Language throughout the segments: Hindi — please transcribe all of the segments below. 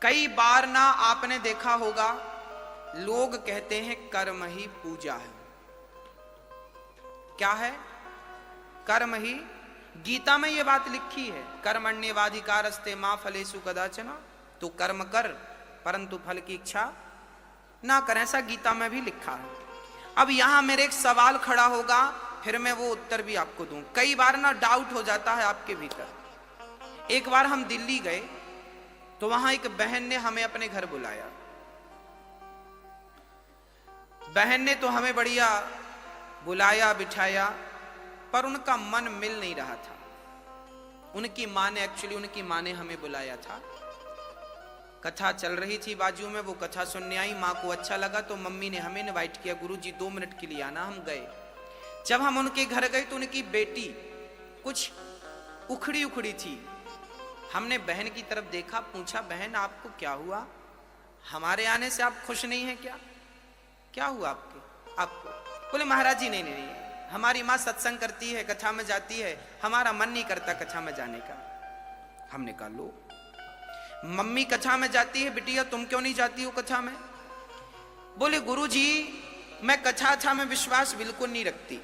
कई बार ना आपने देखा होगा लोग कहते हैं कर्म ही पूजा है। क्या है? कर्म ही। गीता में यह बात लिखी है, कर्मण्येवाधिकारस्ते मा फलेषु कदाचन। तो कर्म कर परंतु फल की इच्छा ना कर, ऐसा गीता में भी लिखा है। अब यहां मेरे एक सवाल खड़ा होगा, फिर मैं वो उत्तर भी आपको दूं। कई बार ना डाउट हो जाता है आपके भीतर। एक बार हम दिल्ली गए तो वहां एक बहन ने हमें अपने घर बुलाया। बहन ने तो हमें बढ़िया बुलाया बिठाया, पर उनका मन मिल नहीं रहा था। उनकी माँ ने हमें बुलाया था। कथा चल रही थी बाजू में, वो कथा सुनने आई। माँ को अच्छा लगा तो मम्मी ने हमें इनवाइट किया, गुरुजी 2 मिनट के लिए आना। हम गए। जब हम उनके घर गए तो उनकी बेटी कुछ उखड़ी उखड़ी थी। हमने बहन की तरफ देखा, पूछा बहन आपको क्या हुआ? हमारे आने से आप खुश नहीं हैं क्या? क्या हुआ आपको? बोले महाराज जी नहीं, हमारी माँ सत्संग करती है, कथा में जाती है, हमारा मन नहीं करता कथा में जाने का। हमने कहा लो, मम्मी कथा में जाती है, बिटिया तुम क्यों नहीं जाती हो कथा में? बोले गुरुजी मैं कथा में विश्वास बिल्कुल नहीं रखती।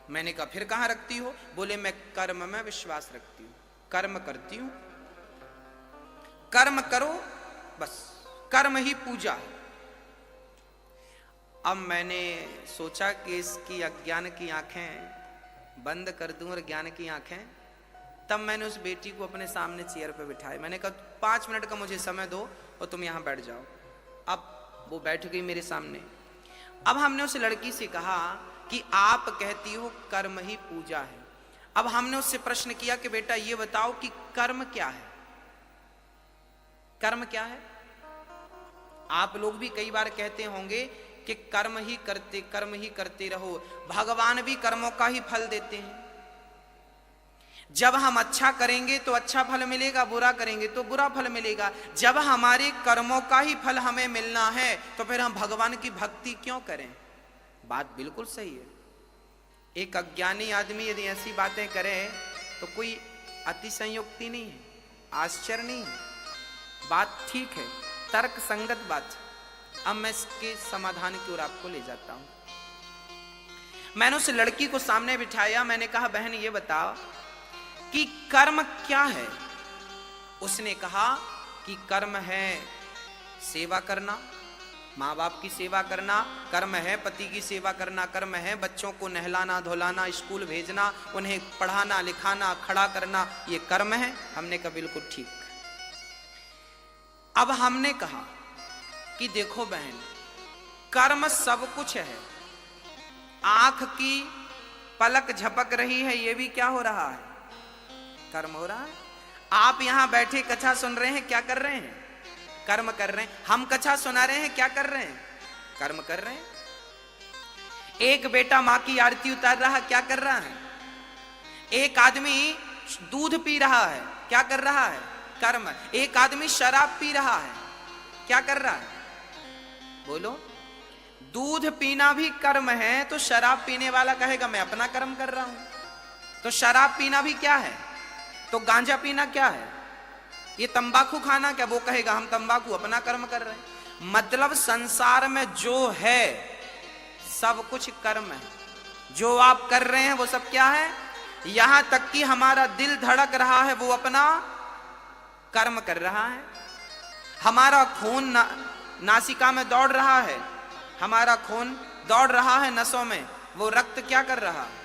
मैंने कहा फिर कहां रखती हो? बोले मैं कर्म में विश्वास रखती हूं, कर्म करती हूं। कर्म करो बस, कर्म ही पूजा है। अब मैंने सोचा कि इसकी अज्ञान की आंखें बंद कर दूं और ज्ञान की आंखें। तब मैंने उस बेटी को अपने सामने चेयर पे बिठाया। मैंने कहा 5 मिनट का मुझे समय दो और तुम यहां बैठ जाओ। अब वो बैठ गई मेरे सामने। अब हमने उस लड़की से कहा कि आप कहती हो कर्म ही पूजा है। अब हमने उससे प्रश्न किया कि बेटा ये बताओ कि कर्म क्या है? कर्म क्या है? आप लोग भी कई बार कहते होंगे कि कर्म ही करते रहो। भगवान भी कर्मों का ही फल देते हैं। जब हम अच्छा करेंगे तो अच्छा फल मिलेगा, बुरा करेंगे तो बुरा फल मिलेगा। जब हमारे कर्मों का ही फल हमें मिलना है तो फिर हम भगवान की भक्ति क्यों करें? बात बिल्कुल सही है। एक अज्ञानी आदमी यदि ऐसी बातें करे तो कोई अतिशयोक्ति नहीं है, आश्चर्य नहीं है, बात ठीक है, तर्क संगत बात है। अब मैं इसके समाधान की ओर आपको ले जाता हूं। मैंने उस लड़की को सामने बिठाया। मैंने कहा बहन ये बताओ कि कर्म क्या है? उसने कहा कि कर्म है सेवा करना, माँ बाप की सेवा करना, कर्म है पति की सेवा करना, कर्म है बच्चों को नहलाना धुलाना, स्कूल भेजना, उन्हें पढ़ाना लिखाना, खड़ा करना, ये कर्म है। हमने कहा बिल्कुल ठीक। अब हमने कहा कि देखो बहन, कर्म सब कुछ है। आंख की पलक झपक रही है, ये भी क्या हो रहा है? कर्म हो रहा है। आप यहां बैठे कथा सुन रहे हैं, क्या कर रहे हैं? कर्म कर रहे हैं। हम कथा सुना रहे हैं, क्या कर रहे हैं? कर्म कर रहे हैं। एक बेटा मां की आरती उतार रहा, क्या कर रहा है? एक आदमी दूध पी रहा है, क्या कर रहा है? कर्म। एक आदमी शराब पी रहा है, क्या कर रहा है? बोलो। दूध पीना भी कर्म है, तो शराब पीने वाला कहेगा मैं अपना कर्म कर रहा हूं। तो शराब पीना भी क्या है? तो गांजा पीना क्या है? ये तंबाकू खाना क्या? वो कहेगा हम तंबाकू अपना कर्म कर रहे हैं। मतलब संसार में जो है सब कुछ कर्म है। जो आप कर रहे हैं वो सब क्या है? यहां तक कि हमारा दिल धड़क रहा है, वो अपना कर्म कर रहा है। हमारा खून नासिका में दौड़ रहा है, हमारा खून दौड़ रहा है नसों में, वो रक्त क्या कर रहा है?